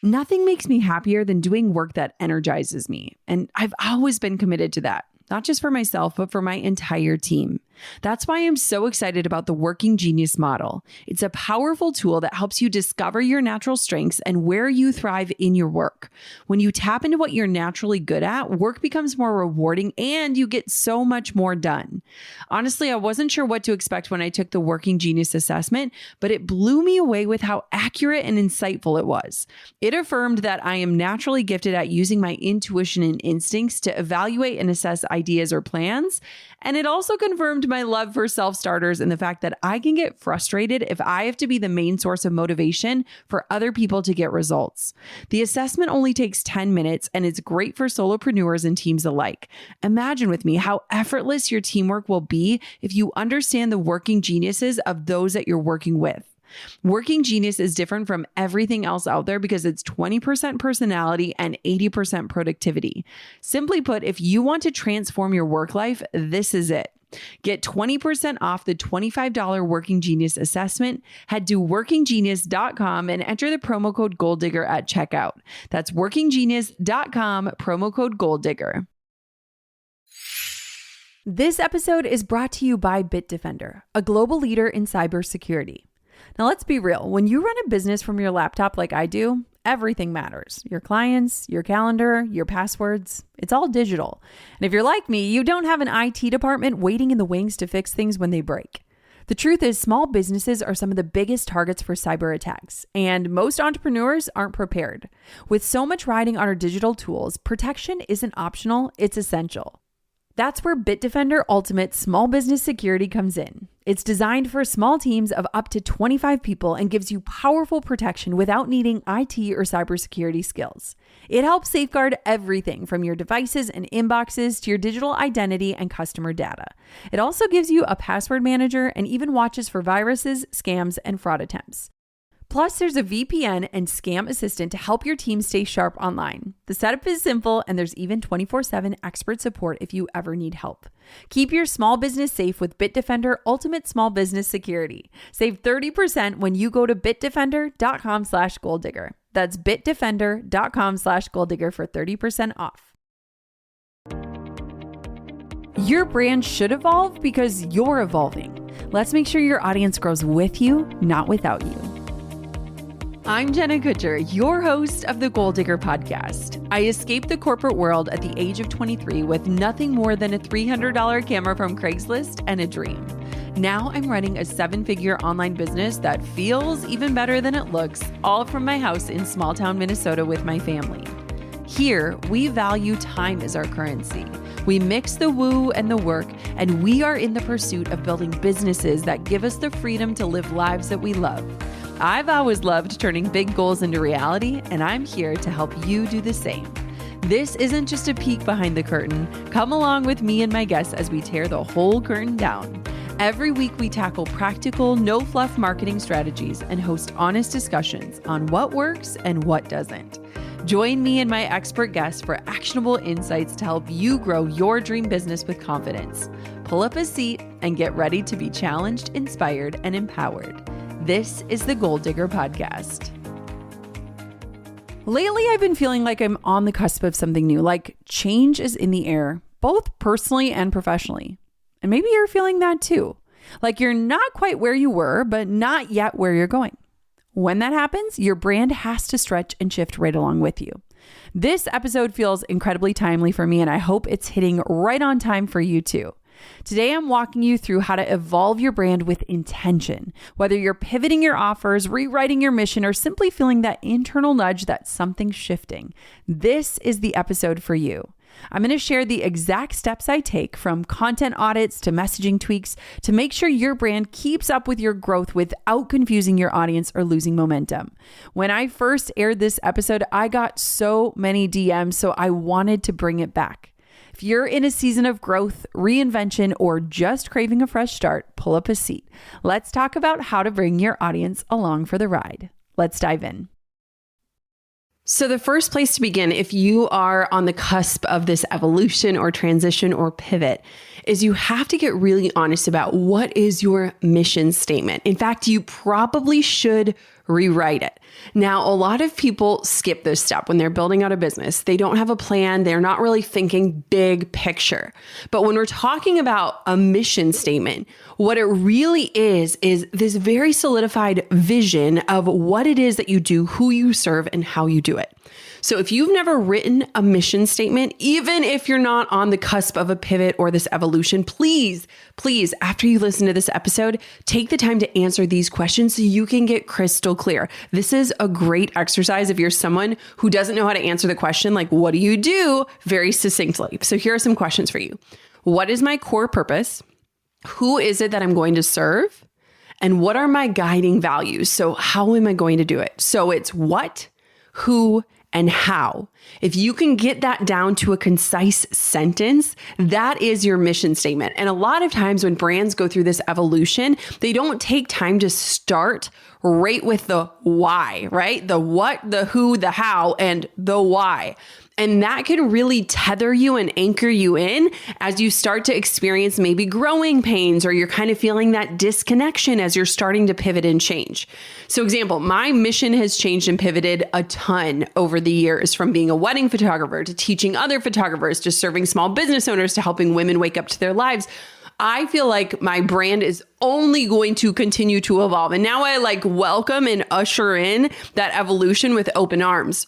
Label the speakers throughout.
Speaker 1: Nothing makes me happier than doing work that energizes me. And I've always been committed to that, not just for myself, but for my entire team. That's why I'm so excited about the Working Genius model. It's a powerful tool that helps you discover your natural strengths and where you thrive in your work. When you tap into what you're naturally good at, work becomes more rewarding and you get so much more done. Honestly, I wasn't sure what to expect when I took the Working Genius assessment, but it blew me away with how accurate and insightful it was. It affirmed that I am naturally gifted at using my intuition and instincts to evaluate and assess ideas or plans. And it also confirmed my love for self-starters and the fact that I can get frustrated if I have to be the main source of motivation for other people to get results. The assessment only takes 10 minutes and it's great for solopreneurs and teams alike. Imagine with me how effortless your teamwork will be if you understand the working geniuses of those that you're working with. Working Genius is different from everything else out there because it's 20% personality and 80% productivity. Simply put, if you want to transform your work life, this is it. Get 20% off the $25 Working Genius assessment. Head to workinggenius.com and enter the promo code GoalDigger at checkout. That's workinggenius.com, promo code GoalDigger. This episode is brought to you by Bitdefender, a global leader in cybersecurity. Now, let's be real. When you run a business from your laptop like I do, everything matters. Your clients, your calendar, your passwords, it's all digital. And if you're like me, you don't have an IT department waiting in the wings to fix things when they break. The truth is, small businesses are some of the biggest targets for cyber attacks, and most entrepreneurs aren't prepared. With so much riding on our digital tools, protection isn't optional, it's essential. That's where Bitdefender Ultimate Small Business Security comes in. It's designed for small teams of up to 25 people and gives you powerful protection without needing IT or cybersecurity skills. It helps safeguard everything from your devices and inboxes to your digital identity and customer data. It also gives you a password manager and even watches for viruses, scams, and fraud attempts. Plus, there's a VPN and scam assistant to help your team stay sharp online. The setup is simple, and there's even 24/7 expert support if you ever need help. Keep your small business safe with Bitdefender Ultimate Small Business Security. Save 30% when you go to bitdefender.com/goaldigger. That's bitdefender.com/goaldigger for 30% off. Your brand should evolve because you're evolving. Let's make sure your audience grows with you, not without you. I'm Jenna Kutcher, your host of the Goal Digger podcast. I escaped the corporate world at the age of 23 with nothing more than a $300 camera from Craigslist and a dream. Now I'm running a 7-figure online business that feels even better than it looks, all from my house in small town Minnesota with my family. Here, we value time as our currency. We mix the woo and the work, and we are in the pursuit of building businesses that give us the freedom to live lives that we love. I've always loved turning big goals into reality, and I'm here to help you do the same. This isn't just a peek behind the curtain. Come along with me and my guests as we tear the whole curtain down. Every week, we tackle practical, no-fluff marketing strategies and host honest discussions on what works and what doesn't. Join me and my expert guests for actionable insights to help you grow your dream business with confidence. Pull up a seat and get ready to be challenged, inspired, and empowered. This is the Goal Digger podcast. Lately, I've been feeling like I'm on the cusp of something new, like change is in the air, both personally and professionally. And maybe you're feeling that too. Like you're not quite where you were, but not yet where you're going. When that happens, your brand has to stretch and shift right along with you. This episode feels incredibly timely for me, and I hope it's hitting right on time for you too. Today, I'm walking you through how to evolve your brand with intention. Whether you're pivoting your offers, rewriting your mission, or simply feeling that internal nudge that something's shifting, this is the episode for you. I'm going to share the exact steps I take, from content audits to messaging tweaks, to make sure your brand keeps up with your growth without confusing your audience or losing momentum. When I first aired this episode, I got so many DMs, so I wanted to bring it back. If you're in a season of growth, reinvention, or just craving a fresh start, pull up a seat. Let's talk about how to bring your audience along for the ride. Let's dive in. So the first place to begin, if you are on the cusp of this evolution or transition or pivot, is you have to get really honest about what is your mission statement. In fact, you probably should rewrite it. Now, a lot of people skip this step when they're building out a business. They don't have a plan. They're not really thinking big picture. But when we're talking about a mission statement, what it really is this very solidified vision of what it is that you do, who you serve, and how you do it. So if you've never written a mission statement, even if you're not on the cusp of a pivot or this evolution, please, after you listen to this episode, take the time to answer these questions so you can get crystal clear. This is a great exercise if you're someone who doesn't know how to answer the question, like, what do you do, very succinctly. So here are some questions for you. What is my core purpose? Who is it that I'm going to serve? And what are my guiding values? So how am I going to do it? So it's what, who, and how. If you can get that down to a concise sentence, that is your mission statement. And a lot of times when brands go through this evolution, they don't take time to start right with the why, right? The what, the who, the how, and the why. And that can really tether you and anchor you in as you start to experience maybe growing pains, or you're kind of feeling that disconnection as you're starting to pivot and change. So example, my mission has changed and pivoted a ton over the years, from being a wedding photographer to teaching other photographers to serving small business owners to helping women wake up to their lives. I feel like my brand is only going to continue to evolve. And now I welcome and usher in that evolution with open arms.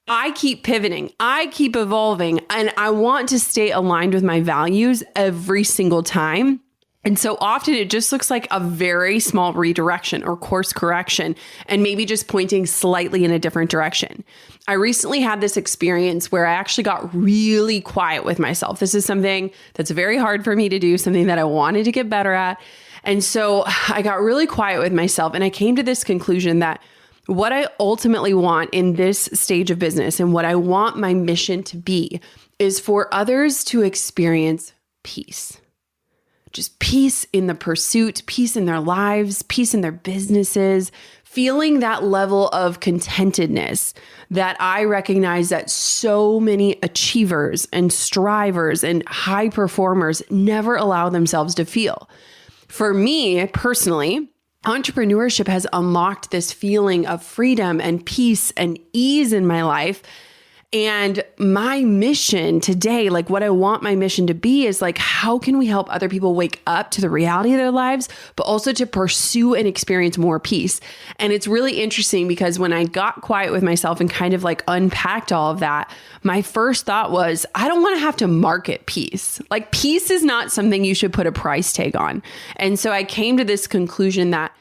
Speaker 1: I keep pivoting, I keep evolving, and I want to stay aligned with my values every single time. And so often it just looks like a very small redirection or course correction, and maybe just pointing slightly in a different direction. I recently had this experience where I actually got really quiet with myself. This is something that's very hard for me to do, something that I wanted to get better at. And so I got really quiet with myself, and I came to this conclusion that what I ultimately want in this stage of business and what I want my mission to be is for others to experience peace. Just peace in the pursuit, peace in their lives, peace in their businesses, feeling that level of contentedness that I recognize that so many achievers and strivers and high performers never allow themselves to feel. For me personally, entrepreneurship has unlocked this feeling of freedom and peace and ease in my life. And my mission today, what I want my mission to be is how can we help other people wake up to the reality of their lives, but also to pursue and experience more peace. And it's really interesting because when I got quiet with myself and kind of unpacked all of that, my first thought was, I don't want to have to market peace. Peace is not something you should put a price tag on. And so I came to this conclusion that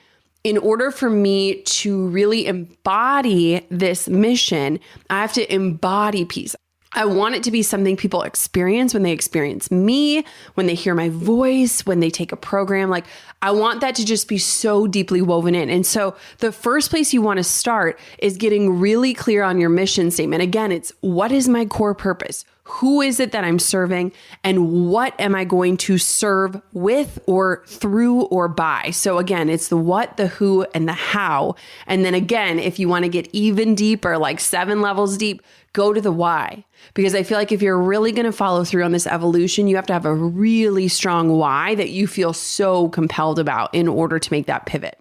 Speaker 1: in order for me to really embody this mission, I have to embody peace. I want it to be something people experience when they experience me, when they hear my voice, when they take a program. I want that to just be so deeply woven in. And so the first place you want to start is getting really clear on your mission statement. Again, it's what is my core purpose? Who is it that I'm serving? And what am I going to serve with or through or by? So again, it's the what, the who, and the how. And then again, if you want to get even deeper, 7 levels deep, go to the why. Because I feel like if you're really going to follow through on this evolution, you have to have a really strong why that you feel so compelled about in order to make that pivot.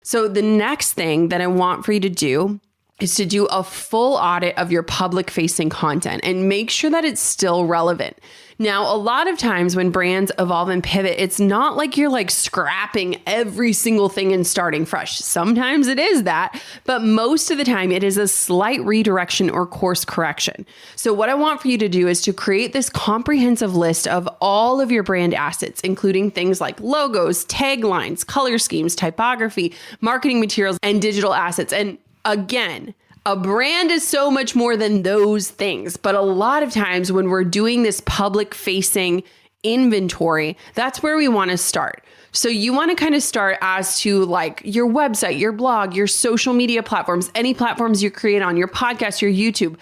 Speaker 1: So the next thing that I want for you to do is to do a full audit of your public-facing content and make sure that it's still relevant. Now, a lot of times when brands evolve and pivot, it's not like you're scrapping every single thing and starting fresh. Sometimes it is that, but most of the time it is a slight redirection or course correction. So what I want for you to do is to create this comprehensive list of all of your brand assets, including things like logos, taglines, color schemes, typography, marketing materials, and digital assets. And again, a brand is so much more than those things. But a lot of times when we're doing this public facing inventory, that's where we want to start. So you want to kind of start as to your website, your blog, your social media platforms, any platforms you create on your podcast, your YouTube.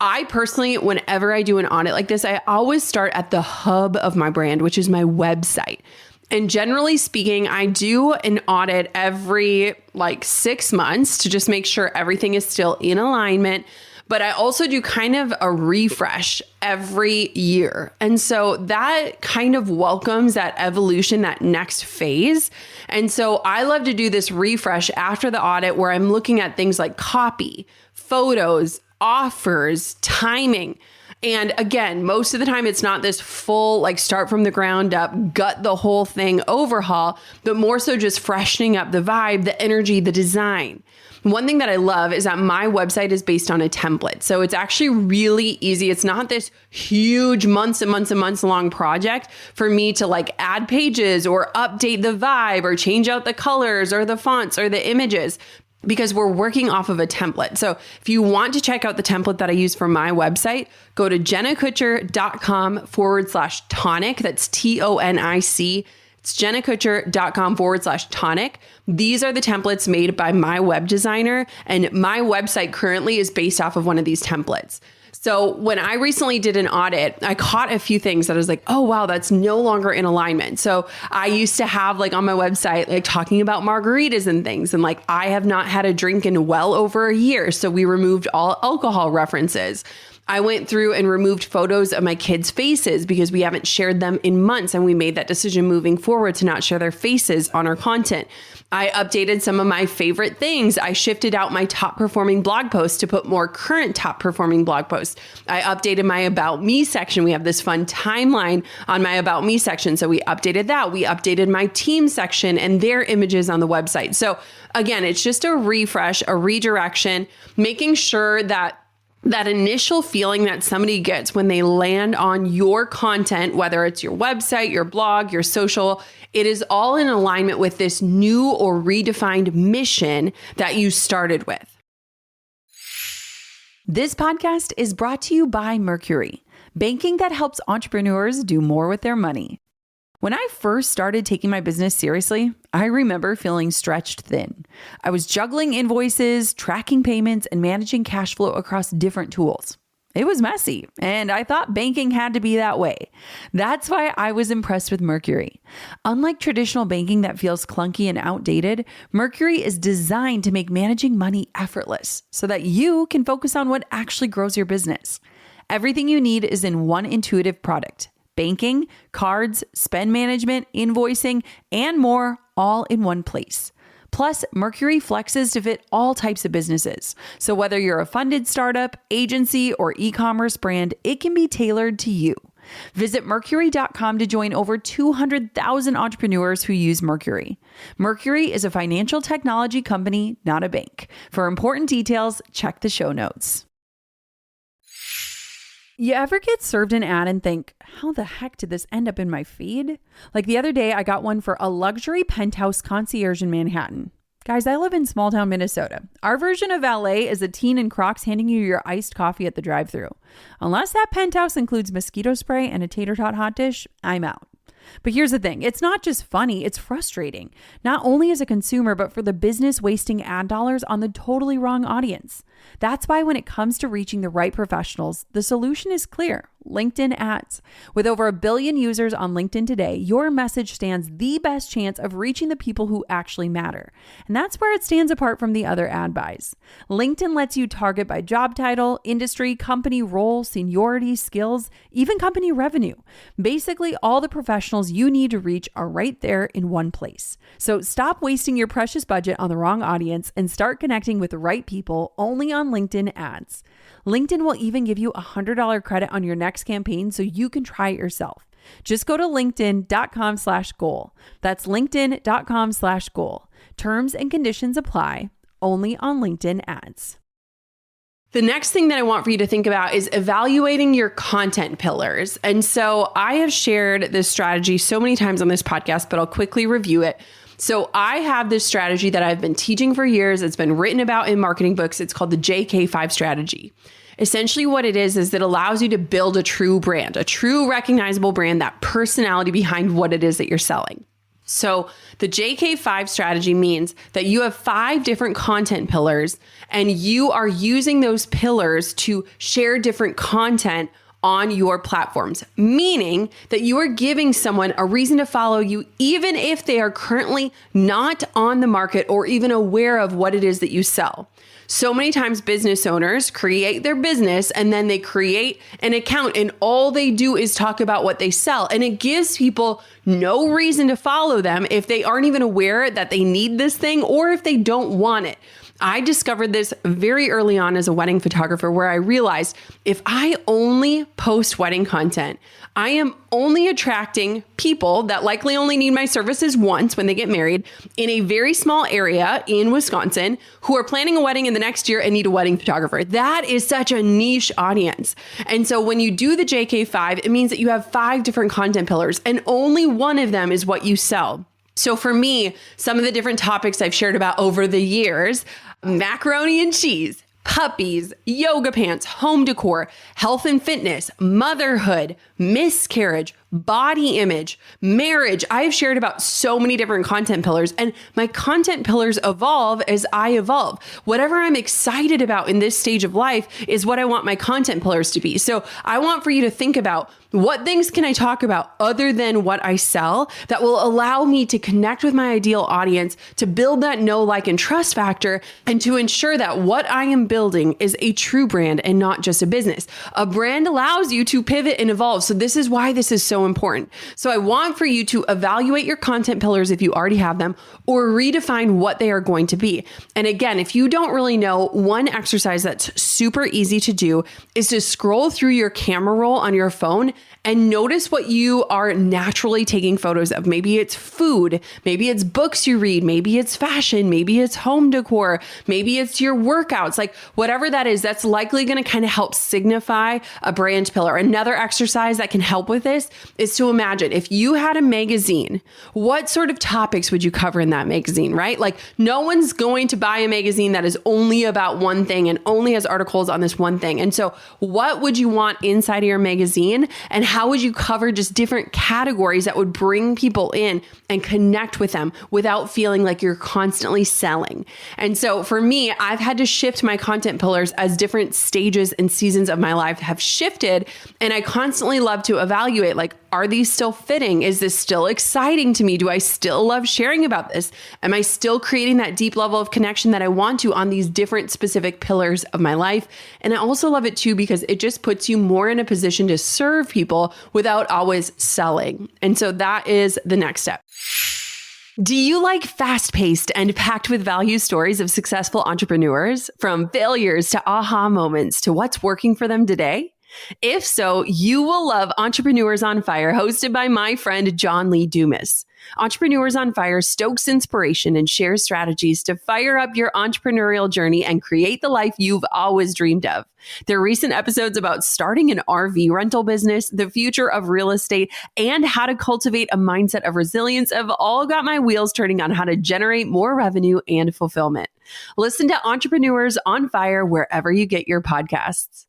Speaker 1: I personally, whenever I do an audit like this, I always start at the hub of my brand, which is my website. And generally speaking, I do an audit every 6 months to just make sure everything is still in alignment. but I also do kind of a refresh every year. And so that kind of welcomes that evolution, that next phase. And so I love to do this refresh after the audit where I'm looking at things like copy, photos, offers, timing. And again, most of the time it's not this full, like start from the ground up, gut the whole thing overhaul, but more so just freshening up the vibe, the energy, the design. One thing that I love is that my website is based on a template. So it's actually really easy. It's not this huge months and months and months long project for me to like add pages or update the vibe or change out the colors or the fonts or the images, because we're working off of a template. So if you want to check out the template that I use for my website, go to jennakutcher.com/tonic. That's TONIC. It's jennakutcher.com/tonic. These are the templates made by my web designer, and my website currently is based off of one of these templates. So when I recently did an audit, I caught a few things that I was like, oh, wow, that's no longer in alignment. So I used to have like on my website, like talking about margaritas and things. And like, I have not had a drink in well over a year. So we removed all alcohol references. I went through and removed photos of my kids' faces because we haven't shared them in months. And we made that decision moving forward to not share their faces on our content. I updated some of my favorite things. I shifted out my top performing blog posts to put more current top performing blog posts. I updated my About Me section. We have this fun timeline on my About Me section. So we updated that. We updated my team section and their images on the website. So again, it's just a refresh, a redirection, making sure that initial feeling that somebody gets when they land on your content, whether it's your website, your blog, your social, it is all in alignment with this new or redefined mission that you started with. This podcast is brought to you by Mercury, banking that helps entrepreneurs do more with their money. When I first started taking my business seriously, I remember feeling stretched thin. I was juggling invoices, tracking payments, and managing cash flow across different tools. It was messy, and I thought banking had to be that way. That's why I was impressed with Mercury. Unlike traditional banking that feels clunky and outdated, Mercury is designed to make managing money effortless so that you can focus on what actually grows your business. Everything you need is in one intuitive product. Banking, cards, spend management, invoicing, and more, all in one place. Plus, Mercury flexes to fit all types of businesses. So whether you're a funded startup, agency, or e-commerce brand, it can be tailored to you. Visit Mercury.com to join over 200,000 entrepreneurs who use Mercury. Mercury is a financial technology company, not a bank. For important details, check the show notes. You ever get served an ad and think, how the heck did this end up in my feed? Like the other day, I got one for a luxury penthouse concierge in Manhattan. Guys, I live in small town Minnesota. Our version of LA is a teen in Crocs handing you your iced coffee at the drive-thru. Unless that penthouse includes mosquito spray and a tater tot hot dish, I'm out. But here's the thing. It's not just funny, it's frustrating. Not only as a consumer, but for the business wasting ad dollars on the totally wrong audience. That's why when it comes to reaching the right professionals, the solution is clear. LinkedIn ads. With over 1 billion users on LinkedIn today, your message stands the best chance of reaching the people who actually matter. And that's where it stands apart from the other ad buys. LinkedIn lets you target by job title, industry, company role, seniority, skills, even company revenue. Basically, all the professionals you need to reach are right there in one place. So stop wasting your precious budget on the wrong audience and start connecting with the right people only on LinkedIn ads. LinkedIn will even give you $100 credit on your next campaign so you can try it yourself. Just go to linkedin.com/goal. That's linkedin.com/goal. Terms and conditions apply, only on LinkedIn ads. The next thing that I want for you to think about is evaluating your content pillars. And so I have shared this strategy so many times on this podcast, but I'll quickly review it. So I have this strategy that I've been teaching for years. It's been written about in marketing books. It's called the JK5 strategy. Essentially what it is it allows you to build a true brand, a true recognizable brand, that personality behind what it is that you're selling. So the JK5 strategy means that you have 5 different content pillars and you are using those pillars to share different content on your platforms, meaning that you are giving someone a reason to follow you, even if they are currently not on the market or even aware of what it is that you sell. So many times business owners create their business and then they create an account and all they do is talk about what they sell. And it gives people no reason to follow them if they aren't even aware that they need this thing or if they don't want it. I discovered this very early on as a wedding photographer, where I realized if I only post wedding content, I am only attracting people that likely only need my services once when they get married in a very small area in Wisconsin who are planning a wedding in the next year and need a wedding photographer. That is such a niche audience. And so when you do the JK5, it means that you have 5 different content pillars and only one of them is what you sell. So for me, some of the different topics I've shared about over the years, macaroni and cheese, puppies, yoga pants, home decor, health and fitness, motherhood, miscarriage, body image, marriage. I've shared about so many different content pillars, and my content pillars evolve as I evolve. Whatever I'm excited about in this stage of life is what I want my content pillars to be. So I want for you to think about what things can I talk about other than what I sell that will allow me to connect with my ideal audience, to build that know, like, and trust factor, and to ensure that what I am building is a true brand and not just a business. A brand allows you to pivot and evolve. So this is why this is so important. So I want for you to evaluate your content pillars if you already have them, or redefine what they are going to be. And again, if you don't really know, one exercise that's super easy to do is to scroll through your camera roll on your phone and notice what you are naturally taking photos of. Maybe it's food, maybe it's books you read, maybe it's fashion, maybe it's home decor, maybe it's your workouts, like whatever that is, that's likely going to kind of help signify a brand pillar. Another exercise that can help with this is to imagine if you had a magazine, what sort of topics would you cover in that magazine, right? Like no one's going to buy a magazine that is only about one thing and only has articles on this one thing. And so what would you want inside of your magazine, and how would you cover just different categories that would bring people in and connect with them without feeling like you're constantly selling? And so for me, I've had to shift my content pillars as different stages and seasons of my life have shifted. And I constantly love to evaluate, like, are these still fitting? Is this still exciting to me? Do I still love sharing about this? Am I still creating that deep level of connection that I want to on these different specific pillars of my life? And I also love it too, because it just puts you more in a position to serve people without always selling. And so that is the next step. Do you like fast-paced and packed with value stories of successful entrepreneurs, from failures to aha moments to what's working for them today? If so, you will love Entrepreneurs on Fire, hosted by my friend John Lee Dumas. Entrepreneurs on Fire stokes inspiration and shares strategies to fire up your entrepreneurial journey and create the life you've always dreamed of. Their recent episodes about starting an RV rental business, the future of real estate, and how to cultivate a mindset of resilience have all got my wheels turning on how to generate more revenue and fulfillment. Listen to Entrepreneurs on Fire wherever you get your podcasts.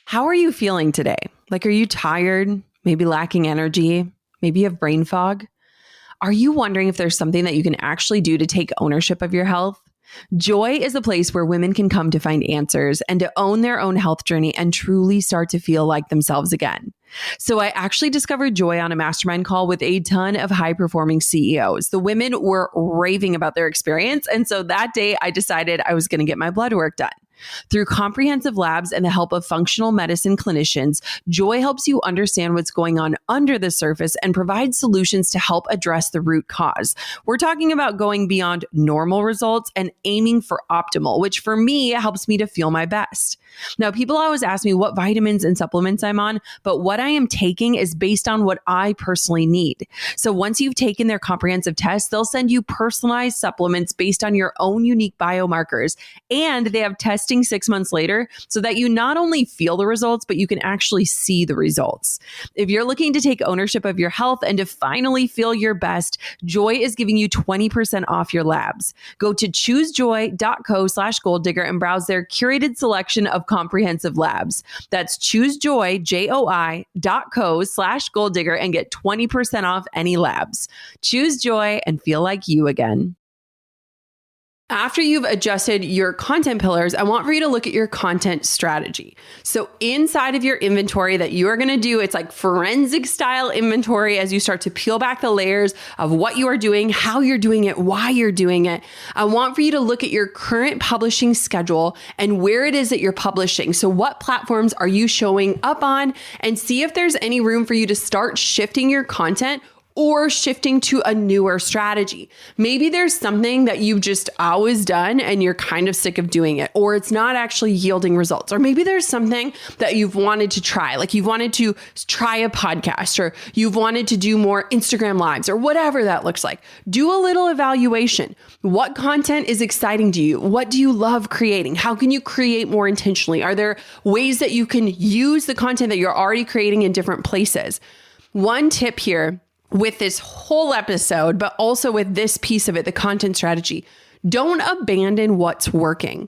Speaker 1: How are you feeling today? Like, are you tired? Maybe lacking energy? Maybe you have brain fog? Are you wondering if there's something that you can actually do to take ownership of your health? Joy is a place where women can come to find answers and to own their own health journey and truly start to feel like themselves again. So I actually discovered Joy on a mastermind call with a ton of high-performing CEOs. The women were raving about their experience. And so that day I decided I was going to get my blood work done. Through comprehensive labs and the help of functional medicine clinicians, Joy helps you understand what's going on under the surface and provides solutions to help address the root cause. We're talking about going beyond normal results and aiming for optimal, which for me helps me to feel my best. Now, people always ask me what vitamins and supplements I'm on, but what I am taking is based on what I personally need. So once you've taken their comprehensive test, they'll send you personalized supplements based on your own unique biomarkers. And they have testing 6 months later so that you not only feel the results, but you can actually see the results. If you're looking to take ownership of your health and to finally feel your best, Joy is giving you 20% off your labs. Go to choosejoy.co/golddigger and browse their curated selection of comprehensive labs. That's choosejoy.co/golddigger and get 20% off any labs. Choose Joy and feel like you again. After you've adjusted your content pillars, I want for you to look at your content strategy. So inside of your inventory that you are going to do, it's like forensic style inventory as you start to peel back the layers of what you are doing, how you're doing it, why you're doing it. I want for you to look at your current publishing schedule and where it is that you're publishing. So what platforms are you showing up on, and see if there's any room for you to start shifting your content or shifting to a newer strategy. Maybe there's something that you've just always done and you're kind of sick of doing it, or it's not actually yielding results. Or maybe there's something that you've wanted to try, like you've wanted to try a podcast, or you've wanted to do more Instagram lives, or whatever that looks like. Do a little evaluation. What content is exciting to you? What do you love creating? How can you create more intentionally? Are there ways that you can use the content that you're already creating in different places? One tip here with this whole episode, but also with this piece of it, the content strategy, don't abandon what's working.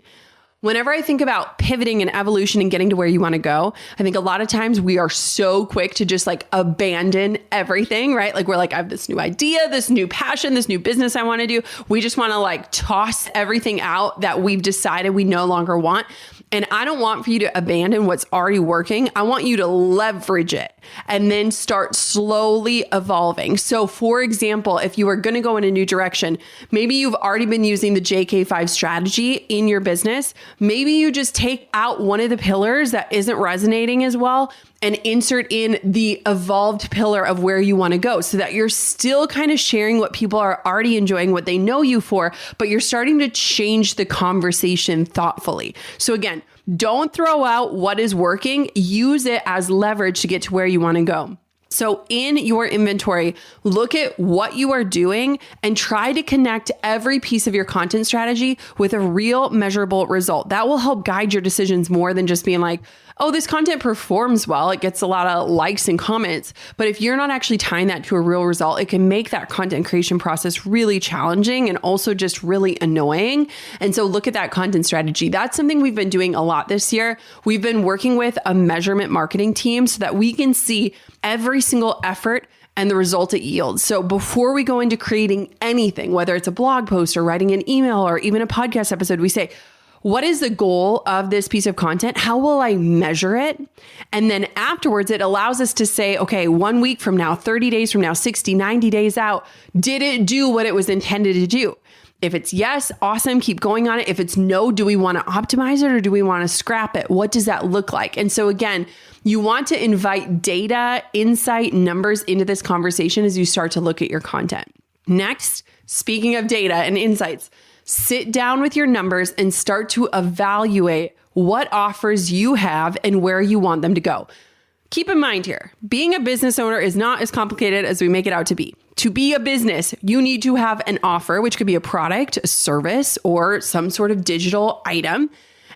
Speaker 1: Whenever I think about pivoting and evolution and getting to where you want to go, I think a lot of times we are so quick to just like abandon everything, right? Like we're like, I have this new idea, this new passion, this new business I want to do. We just want to like toss everything out that we've decided we no longer want. And I don't want for you to abandon what's already working. I want you to leverage it and then start slowly evolving. So for example, if you are going to go in a new direction, maybe you've already been using the JK5 strategy in your business. Maybe you just take out one of the pillars that isn't resonating as well and insert in the evolved pillar of where you want to go, so that you're still kind of sharing what people are already enjoying, what they know you for, but you're starting to change the conversation thoughtfully. So again, don't throw out what is working, use it as leverage to get to where you want to go. So in your inventory, look at what you are doing and try to connect every piece of your content strategy with a real measurable result. That will help guide your decisions more than just being like, oh, this content performs well, it gets a lot of likes and comments. But if you're not actually tying that to a real result, it can make that content creation process really challenging and also just really annoying. And so look at that content strategy. That's something we've been doing a lot this year. We've been working with a measurement marketing team so that we can see every single effort and the result it yields. So before we go into creating anything, whether it's a blog post or writing an email or even a podcast episode, we say, what is the goal of this piece of content? How will I measure it? And then afterwards, it allows us to say, okay, 1 week from now, 30 days from now, 60, 90 days out, did it do what it was intended to do? If it's yes, awesome, keep going on it. If it's no, do we want to optimize it or do we want to scrap it? What does that look like? And so again, you want to invite data, insight, numbers into this conversation as you start to look at your content. Next, speaking of data and insights, sit down with your numbers and start to evaluate what offers you have and where you want them to go. Keep in mind here, being a business owner is not as complicated as we make it out to be. To be a business, you need to have an offer, which could be a product, a service, or some sort of digital item,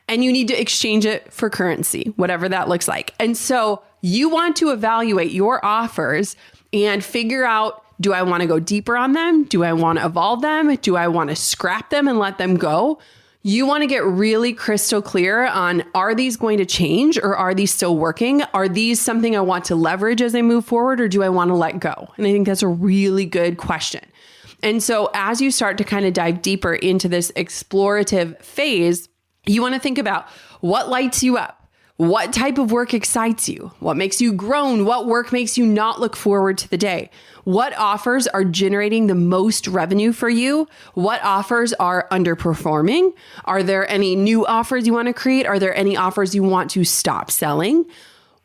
Speaker 1: and you need to exchange it for currency, whatever that looks like. And so you want to evaluate your offers and figure out, do I want to go deeper on them? Do I want to evolve them? Do I want to scrap them and let them go? You want to get really crystal clear on, are these going to change or are these still working? Are these something I want to leverage as I move forward, or do I want to let go? And I think that's a really good question. And so as you start to kind of dive deeper into this explorative phase, you want to think about what lights you up. What type of work excites you? What makes you groan? What work makes you not look forward to the day? What offers are generating the most revenue for you? What offers are underperforming? Are there any new offers you want to create? Are there any offers you want to stop selling?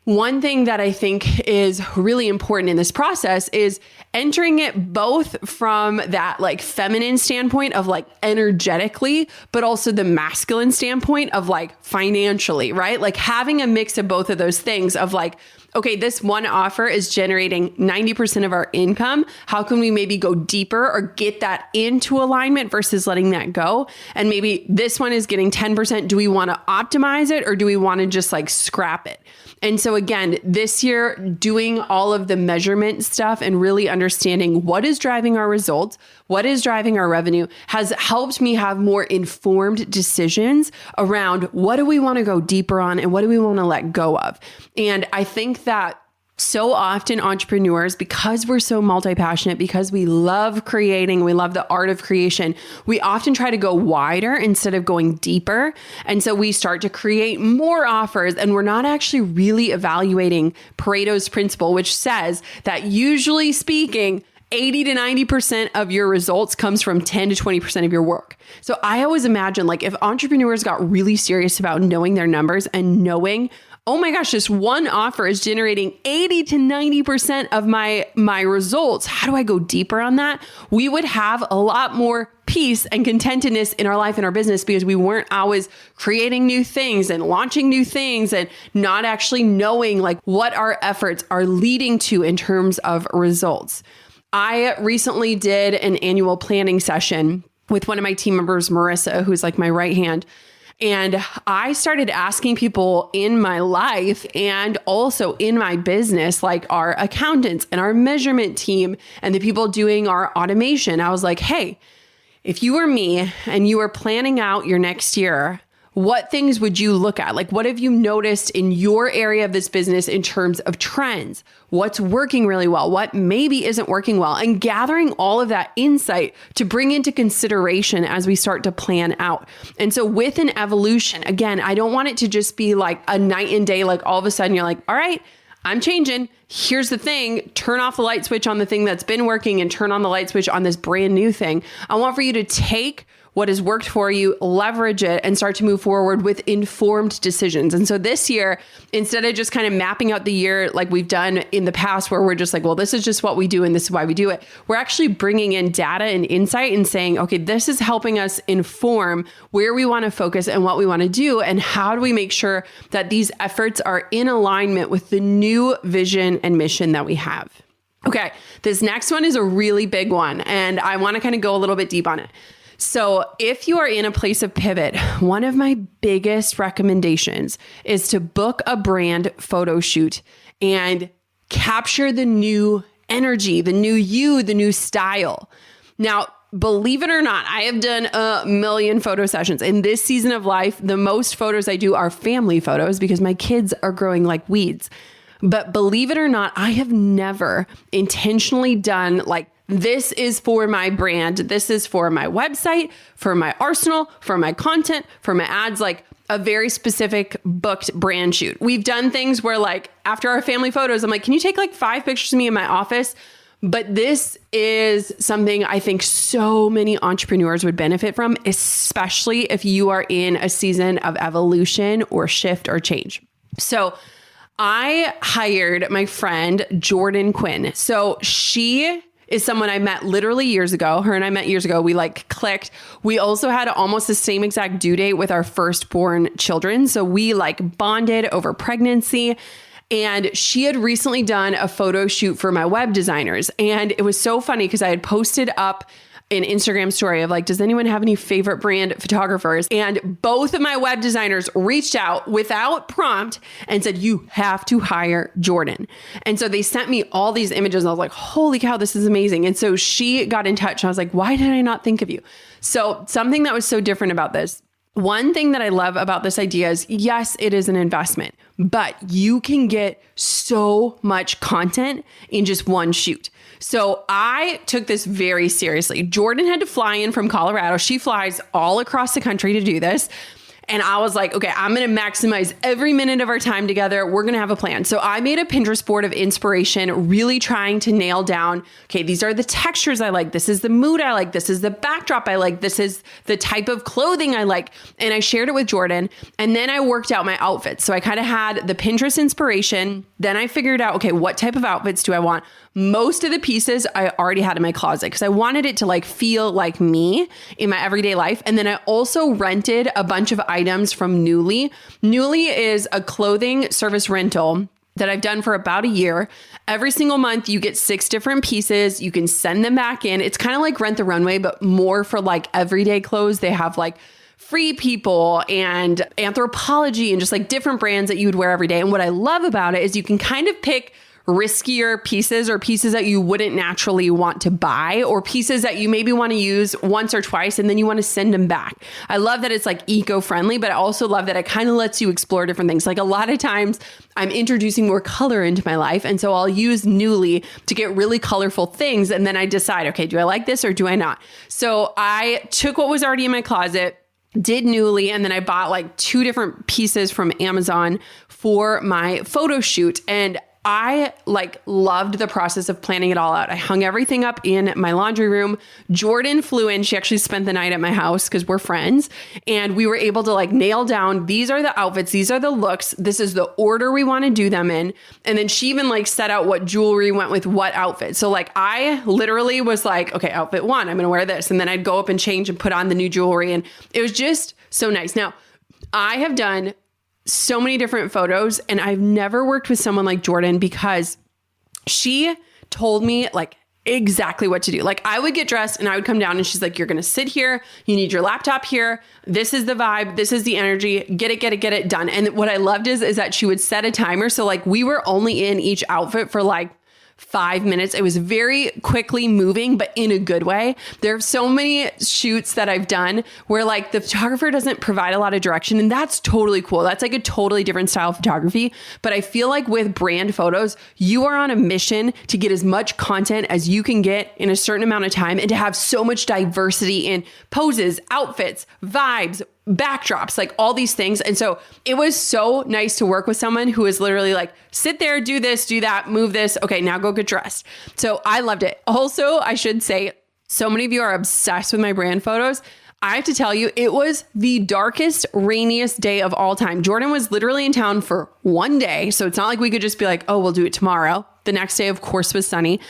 Speaker 1: One thing that I think is really important in this process is entering it both from that like feminine standpoint of like energetically, but also the masculine standpoint of like financially, right? Like having a mix of both of those things of like, okay, this one offer is generating 90% of our income. How can we maybe go deeper or get that into alignment versus letting that go? And maybe this one is getting 10%. Do we want to optimize it or do we want to just like scrap it? And so again, this year, doing all of the measurement stuff and really understanding what is driving our results, what is driving our revenue has helped me have more informed decisions around what do we want to go deeper on and what do we want to let go of. And I think that So often entrepreneurs, because we're so multi-passionate, because we love creating, we love the art of creation, we often try to go wider instead of going deeper. And so we start to create more offers, and we're not actually really evaluating Pareto's principle, which says that usually speaking, 80 to 90% of your results comes from 10 to 20% of your work. So I always imagine, like, if entrepreneurs got really serious about knowing their numbers and knowing, oh my gosh, this one offer is generating 80 to 90% of my results. How do I go deeper on that? We would have a lot more peace and contentedness in our life and our business, because we weren't always creating new things and launching new things and not actually knowing like what our efforts are leading to in terms of results. I recently did an annual planning session with one of my team members, Marissa, who's like my right hand. And I started asking people in my life and also in my business, like our accountants and our measurement team and the people doing our automation. I was like, hey, if you were me and you were planning out your next year, what things would you look at? Like, what have you noticed in your area of this business in terms of trends? What's working really well? What maybe isn't working well? And gathering all of that insight to bring into consideration as we start to plan out. And so with an evolution, again, I don't want it to just be like a night and day, like all of a sudden you're like, all right, I'm changing. Here's the thing. Turn off the light switch on the thing that's been working and turn on the light switch on this brand new thing. I want for you to take what has worked for you, leverage it, and start to move forward with informed decisions. And so this year, instead of just kind of mapping out the year like we've done in the past, where we're just like, well, this is just what we do and this is why we do it, we're actually bringing in data and insight and saying, okay, this is helping us inform where we want to focus and what we want to do, and how do we make sure that these efforts are in alignment with the new vision and mission that we have. Okay, this next one is a really big one, and I want to kind of go a little bit deep on it. So if you are in a place of pivot, one of my biggest recommendations is to book a brand photo shoot and capture the new energy, the new you, the new style. Now, believe it or not, I have done a million photo sessions. In this season of life, the most photos I do are family photos because my kids are growing like weeds. But believe it or not, I have never intentionally done like, this is for my brand. This is for my website, for my arsenal, for my content, for my ads, like a very specific booked brand shoot. We've done things where like after our family photos, I'm like, can you take like 5 pictures of me in my office? But this is something I think so many entrepreneurs would benefit from, especially if you are in a season of evolution or shift or change. So I hired my friend, Jordan Quinn. So she is someone I met literally years ago. Her and I met years ago. We like clicked. We also had almost the same exact due date with our firstborn children. So we like bonded over pregnancy. And she had recently done a photo shoot for my web designers. And it was so funny because I had posted up an Instagram story of like, does anyone have any favorite brand photographers? And both of my web designers reached out without prompt and said, you have to hire Jordan. And so they sent me all these images and I was like, holy cow, this is amazing. And so she got in touch and I was like, why did I not think of you? So something that was so different about this, one thing that I love about this idea is, yes, it is an investment, but you can get so much content in just one shoot. So I took this very seriously. Jordan had to fly in from Colorado. She flies all across the country to do this. And I was like, okay, I'm going to maximize every minute of our time together. We're going to have a plan. So I made a Pinterest board of inspiration, really trying to nail down, okay, these are the textures I like. This is the mood I like. This is the backdrop I like. This is the type of clothing I like. And I shared it with Jordan. And then I worked out my outfits. So I kind of had the Pinterest inspiration. Then I figured out, okay, what type of outfits do I want? Most of the pieces I already had in my closet because I wanted it to like feel like me in my everyday life. And then I also rented a bunch of items from Nuuly. Nuuly is a clothing service rental that I've done for about a year. Every single month you get 6 different pieces. You can send them back in. It's kind of like Rent the Runway, but more for like everyday clothes. They have like Free People and Anthropology and just like different brands that you would wear every day. And what I love about it is you can kind of pick riskier pieces or pieces that you wouldn't naturally want to buy or pieces that you maybe want to use once or twice and then you want to send them back. I love that it's like eco-friendly, but I also love that it kind of lets you explore different things. Like a lot of times I'm introducing more color into my life. And so I'll use Nuuly to get really colorful things. And then I decide, okay, do I like this or do I not? So I took what was already in my closet, did Nuuly, and then I bought like 2 different pieces from Amazon for my photo shoot. And I like loved the process of planning it all out. I hung everything up in my laundry room. Jordan flew in. She actually spent the night at my house because we're friends. And we were able to like nail down, these are the outfits. These are the looks. This is the order we want to do them in. And then she even like set out what jewelry went with what outfit. So like I literally was like, okay, outfit 1, I'm going to wear this. And then I'd go up and change and put on the new jewelry. And it was just so nice. Now, I have done so many different photos and I've never worked with someone like Jordan because she told me like exactly what to do. Like I would get dressed and I would come down and she's like, you're going to sit here. You need your laptop here. This is the vibe. This is the energy. Get it done. And what I loved is that she would set a timer. So like we were only in each outfit for like 5 minutes. It was very quickly moving, but in a good way. There are so many shoots that I've done where like the photographer doesn't provide a lot of direction, and that's totally cool. That's like a totally different style of photography. But I feel like with brand photos, you are on a mission to get as much content as you can get in a certain amount of time and to have so much diversity in poses, outfits, vibes, backdrops, like all these things. And so it was so nice to work with someone who is literally like, sit there, do this, do that, move this. Okay, now go get dressed. So I loved it. Also, I should say, so many of you are obsessed with my brand photos. I have to tell you, it was the darkest, rainiest day of all time. Jordan was literally in town for 1 day. So it's not like we could just be like, oh, we'll do it tomorrow. The next day, of course, was sunny.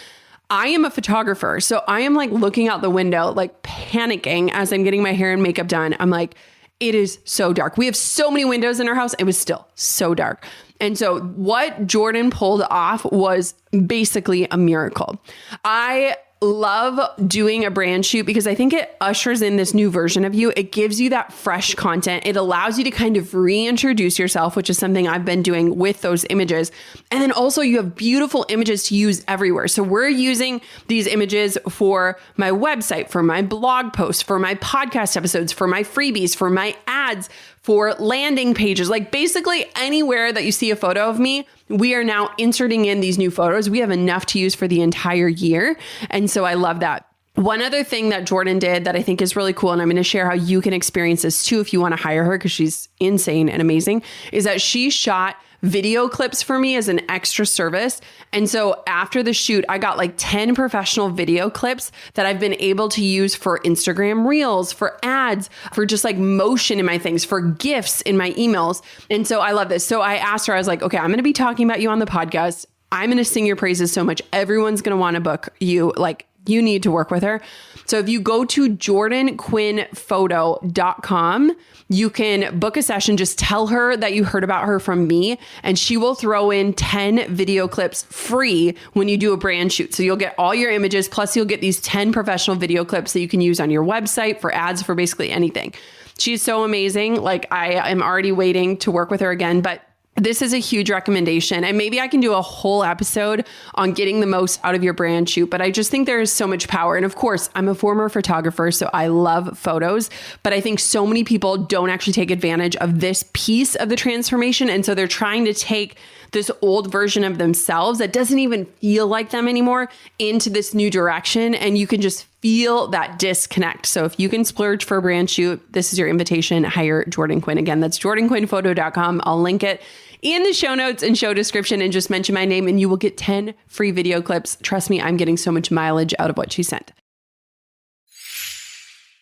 Speaker 1: I am a photographer. So I am like looking out the window, like panicking as I'm getting my hair and makeup done. I'm like, it is so dark. We have so many windows in our house. It was still so dark. And so what Jordan pulled off was basically a miracle. I love doing a brand shoot because I think it ushers in this new version of you. It gives you that fresh content. It allows you to kind of reintroduce yourself, which is something I've been doing with those images. And then also you have beautiful images to use everywhere. So we're using these images for my website, for my blog posts, for my podcast episodes, for my freebies, for my ads, for landing pages, like basically anywhere that you see a photo of me, we are now inserting in these new photos. We have enough to use for the entire year. And so I love that. One other thing that Jordan did that I think is really cool, and I'm going to share how you can experience this too if you want to hire her because she's insane and amazing, is that she shot video clips for me as an extra service. And so after the shoot, I got like 10 professional video clips that I've been able to use for Instagram Reels, for ads, for just like motion in my things, for gifts in my emails. And so I love this. So I asked her, I was like, okay, I'm going to be talking about you on the podcast. I'm going to sing your praises so much. Everyone's going to want to book you. Like, you need to work with her. So if you go to jordanquinnphoto.com, you can book a session. Just tell her that you heard about her from me, and she will throw in 10 video clips free when you do a brand shoot. So you'll get all your images, plus you'll get these 10 professional video clips that you can use on your website for ads, for basically anything. She's so amazing. Like, I am already waiting to work with her again, but this is a huge recommendation. And maybe I can do a whole episode on getting the most out of your brand shoot, but I just think there is so much power. And of course, I'm a former photographer, so I love photos, but I think so many people don't actually take advantage of this piece of the transformation. And so they're trying to take this old version of themselves that doesn't even feel like them anymore into this new direction. And you can just feel that disconnect. So if you can splurge for a brand shoot, this is your invitation. Hire Jordan Quinn. Again, that's jordanquinnphoto.com. I'll link it in the show notes and show description, and just mention my name and you will get 10 free video clips. Trust me, I'm getting so much mileage out of what she sent.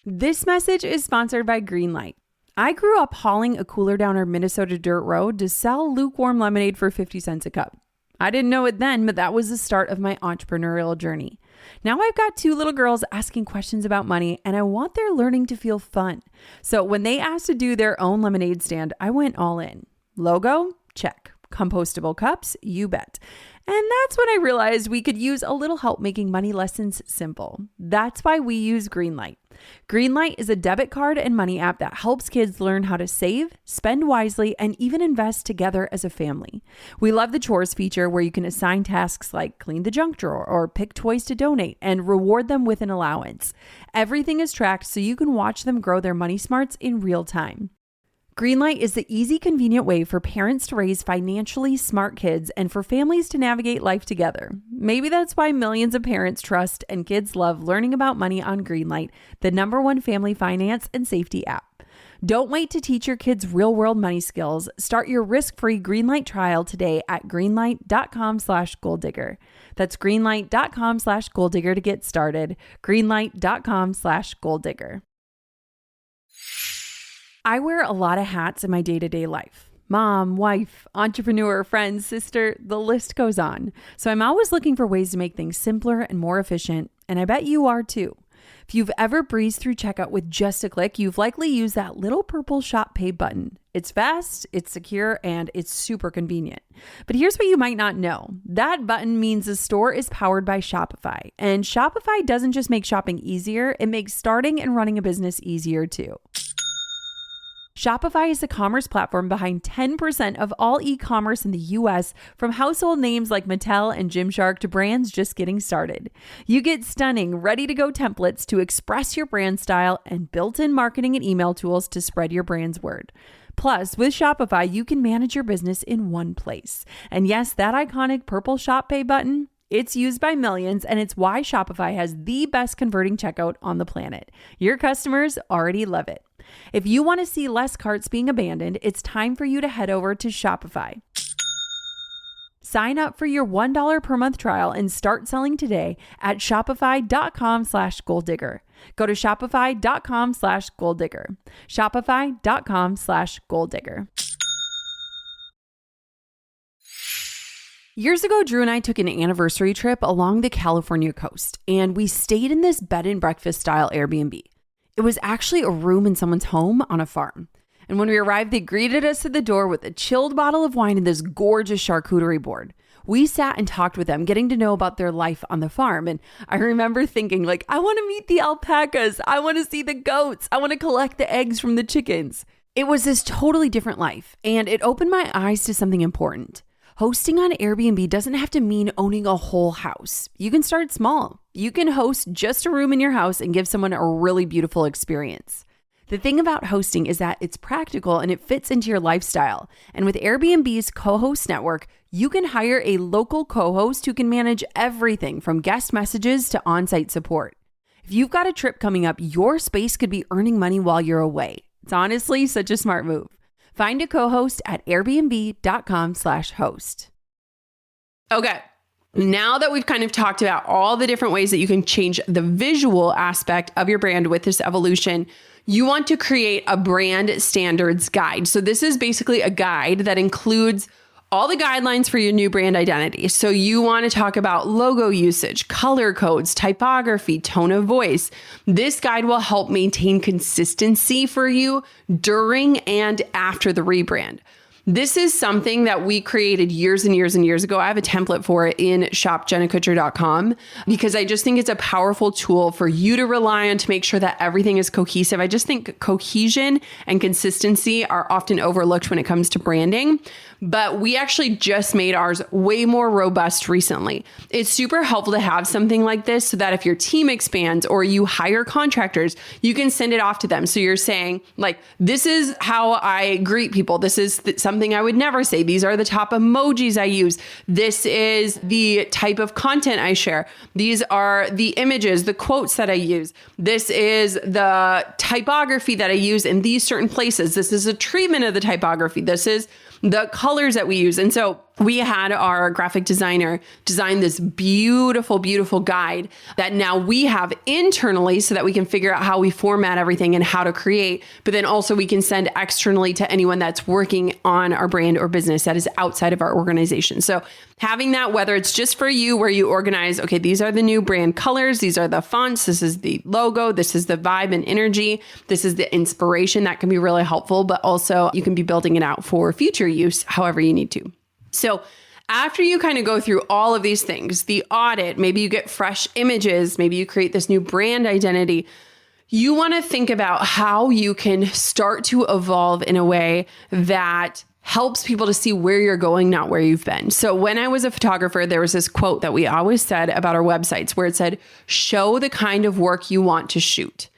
Speaker 1: This message is sponsored by Greenlight. I grew up hauling a cooler down our Minnesota dirt road to sell lukewarm lemonade for 50 cents a cup. I didn't know it then, but that was the start of my entrepreneurial journey. Now I've got 2 little girls asking questions about money, and I want their learning to feel fun. So when they asked to do their own lemonade stand, I went all in. Logo? Check. Compostable cups, you bet. And that's when I realized we could use a little help making money lessons simple. That's why we use Greenlight. Greenlight is a debit card and money app that helps kids learn how to save, spend wisely, and even invest together as a family. We love the chores feature where you can assign tasks like clean the junk drawer or pick toys to donate and reward them with an allowance. Everything is tracked so you can watch them grow their money smarts in real time. Greenlight is the easy, convenient way for parents to raise financially smart kids and for families to navigate life together. Maybe that's why millions of parents trust and kids love learning about money on Greenlight, the #1 family finance and safety app. Don't wait to teach your kids real-world money skills. Start your risk-free Greenlight trial today at greenlight.com/goaldigger. That's greenlight.com/goaldigger to get started. Greenlight.com/goaldigger. I wear a lot of hats in my day-to-day life. Mom, wife, entrepreneur, friend, sister, the list goes on. So I'm always looking for ways to make things simpler and more efficient, and I bet you are too. If you've ever breezed through checkout with just a click, you've likely used that little purple Shop Pay button. It's fast, it's secure, and it's super convenient. But here's what you might not know. That button means the store is powered by Shopify. And Shopify doesn't just make shopping easier, it makes starting and running a business easier too. Shopify is the commerce platform behind 10% of all e-commerce in the US, from household names like Mattel and Gymshark to brands just getting started. You get stunning, ready-to-go templates to express your brand style and built-in marketing and email tools to spread your brand's word. Plus, with Shopify, you can manage your business in one place. And yes, that iconic purple Shop Pay button, it's used by millions, and it's why Shopify has the best converting checkout on the planet. Your customers already love it. If you want to see less carts being abandoned, it's time for you to head over to Shopify. Sign up for your $1 per month trial and start selling today at shopify.com/goaldigger. Go to shopify.com/goaldigger. Shopify.com/goaldigger. Years ago, Drew and I took an anniversary trip along the California coast, and we stayed in this bed and breakfast style Airbnb. It was actually a room in someone's home on a farm. And when we arrived, they greeted us at the door with a chilled bottle of wine and this gorgeous charcuterie board. We sat and talked with them, getting to know about their life on the farm. And I remember thinking, I want to meet the alpacas. I want to see the goats. I want to collect the eggs from the chickens. It was this totally different life, and it opened my eyes to something important. Hosting on Airbnb doesn't have to mean owning a whole house. You can start small. You can host just a room in your house and give someone a really beautiful experience. The thing about hosting is that it's practical and it fits into your lifestyle. And with Airbnb's co-host network, you can hire a local co-host who can manage everything from guest messages to on-site support. If you've got a trip coming up, your space could be earning money while you're away. It's honestly such a smart move. Find a co-host at airbnb.com/host. Okay. Now that we've kind of talked about all the different ways that you can change the visual aspect of your brand with this evolution, you want to create a brand standards guide. So this is basically a guide that includes all the guidelines for your new brand identity. So you want to talk about logo usage, color codes, typography, tone of voice. This guide will help maintain consistency for you during and after the rebrand. This is something that we created years and years and years ago. I have a template for it in shopjennakutcher.com because I just think it's a powerful tool for you to rely on to make sure that everything is cohesive. I just think cohesion and consistency are often overlooked when it comes to branding, but we actually just made ours way more robust recently. It's super helpful to have something like this so that if your team expands or you hire contractors, you can send it off to them. So you're saying, this is how I greet people. This is something I would never say. These are the top emojis I use. This is the type of content I share. These are the images, the quotes that I use. This is the typography that I use in these certain places. This is a treatment of the typography. This is the colors that we use. And so we had our graphic designer design this beautiful, beautiful guide that now we have internally so that we can figure out how we format everything and how to create. But then also we can send externally to anyone that's working on our brand or business that is outside of our organization. So having that, whether it's just for you where you organize, okay, these are the new brand colors, these are the fonts, this is the logo, this is the vibe and energy, this is the inspiration, that can be really helpful. But also you can be building it out for future use however you need to. So after you kind of go through all of these things, the audit, maybe you get fresh images, maybe you create this new brand identity, you want to think about how you can start to evolve in a way that helps people to see where you're going, not where you've been. So when I was a photographer, there was this quote that we always said about our websites where it said, show the kind of work you want to shoot.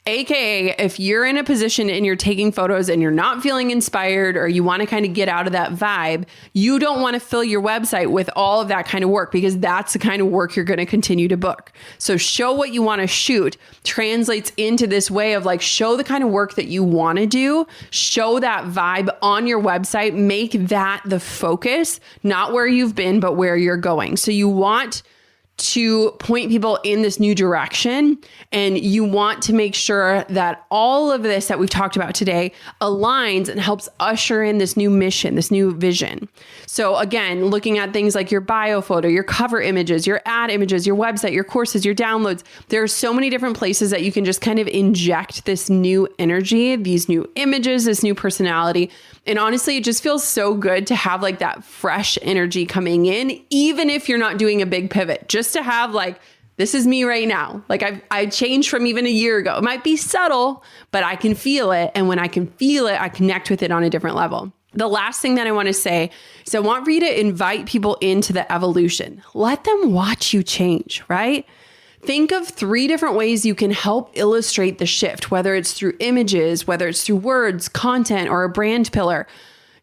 Speaker 1: AKA, if you're in a position and you're taking photos and you're not feeling inspired or you want to kind of get out of that vibe, you don't want to fill your website with all of that kind of work because that's the kind of work you're going to continue to book. So show what you want to shoot translates into this way of like, show the kind of work that you want to do, show that vibe on your website, make that the focus, not where you've been, but where you're going. So you want to point people in this new direction. And you want to make sure that all of this that we've talked about today aligns and helps usher in this new mission, this new vision. So again, looking at things like your bio photo, your cover images, your ad images, your website, your courses, your downloads, there are so many different places that you can just kind of inject this new energy, these new images, this new personality. And honestly, it just feels so good to have like that fresh energy coming in, even if you're not doing a big pivot, just to have like, this is me right now. Like I changed from even a year ago. It might be subtle, but I can feel it. And when I can feel it, I connect with it on a different level. The last thing that I want to say is I want for you to invite people into the evolution. Let them watch you change, right? Think of 3 different ways you can help illustrate the shift, whether it's through images, whether it's through words, content, or a brand pillar.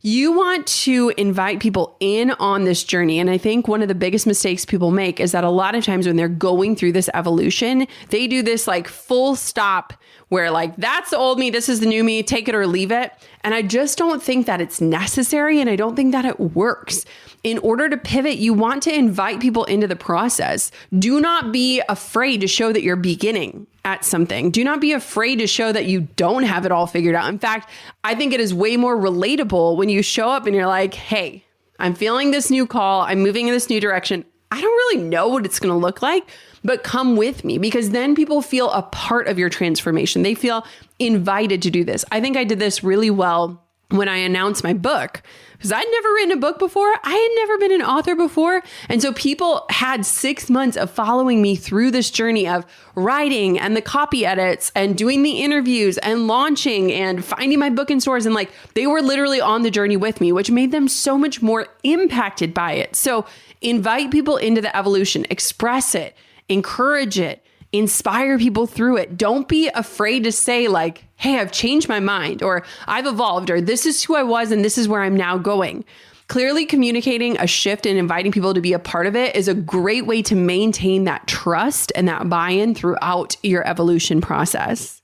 Speaker 1: You want to invite people in on this journey. And I think one of the biggest mistakes people make is that a lot of times when they're going through this evolution, they do this like full stop where like, that's the old me, this is the new me, take it or leave it. And I just don't think that it's necessary. And I don't think that it works. In order to pivot, you want to invite people into the process. Do not be afraid to show that you're beginning at something. Do not be afraid to show that you don't have it all figured out. In fact, I think it is way more relatable when you show up and you're like, hey, I'm feeling this new call. I'm moving in this new direction. I don't really know what it's going to look like, but come with me, because then people feel a part of your transformation. They feel invited to do this. I think I did this really well when I announced my book, because I'd never written a book before. I had never been an author before. And so people had 6 months of following me through this journey of writing and the copy edits and doing the interviews and launching and finding my book in stores. And like, they were literally on the journey with me, which made them so much more impacted by it. So invite people into the evolution, express it, encourage it, inspire people through it. Don't be afraid to say like, hey, I've changed my mind, or I've evolved, or this is who I was and this is where I'm now going. Clearly communicating a shift and inviting people to be a part of it is a great way to maintain that trust and that buy-in throughout your evolution process.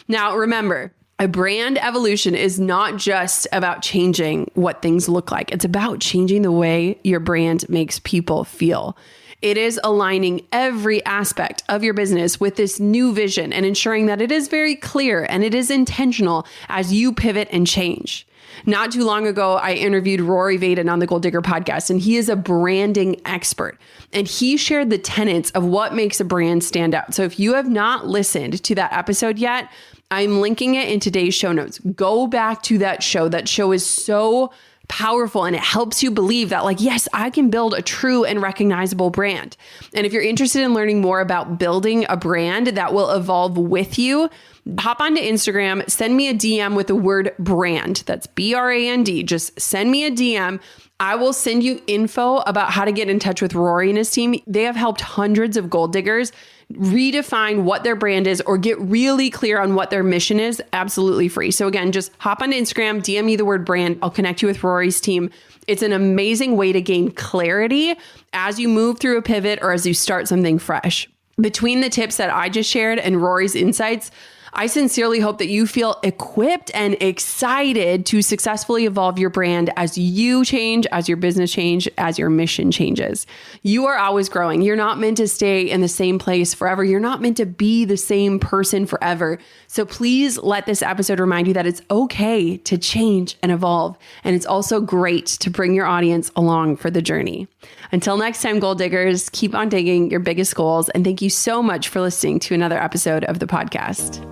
Speaker 1: Now, remember, a brand evolution is not just about changing what things look like. It's about changing the way your brand makes people feel. It is aligning every aspect of your business with this new vision and ensuring that it is very clear and it is intentional as you pivot and change. Not too long ago, I interviewed Rory Vaden on the Gold Digger podcast, and he is a branding expert. And he shared the tenets of what makes a brand stand out. So if you have not listened to that episode yet, I'm linking it in today's show notes. Go back to that show. That show is so powerful, and it helps you believe that like, yes, I can build a true and recognizable brand. And if you're interested in learning more about building a brand that will evolve with you, hop onto Instagram, send me a DM with the word brand. That's BRAND. Just send me a DM. I will send you info about how to get in touch with Rory and his team. They have helped hundreds of gold diggers redefine what their brand is or get really clear on what their mission is, absolutely free. So again, just hop on Instagram, DM me the word brand. I'll connect you with Rory's team. It's an amazing way to gain clarity as you move through a pivot or as you start something fresh. Between the tips that I just shared and Rory's insights, I sincerely hope that you feel equipped and excited to successfully evolve your brand as you change, as your business change, as your mission changes. You are always growing. You're not meant to stay in the same place forever. You're not meant to be the same person forever. So please let this episode remind you that it's okay to change and evolve. And it's also great to bring your audience along for the journey. Until next time, gold diggers, keep on digging your biggest goals. And thank you so much for listening to another episode of the podcast.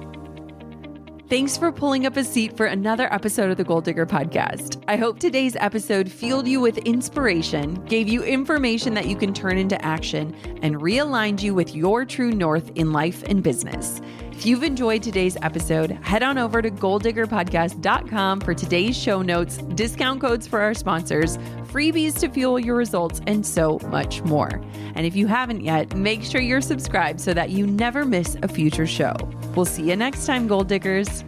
Speaker 1: Thanks for pulling up a seat for another episode of the Goal Digger Podcast. I hope today's episode fueled you with inspiration, gave you information that you can turn into action, and realigned you with your true north in life and business. If you've enjoyed today's episode, head on over to goaldiggerpodcast.com for today's show notes, discount codes for our sponsors, freebies to fuel your results, and so much more. And if you haven't yet, make sure you're subscribed so that you never miss a future show. We'll see you next time, Goal Diggers.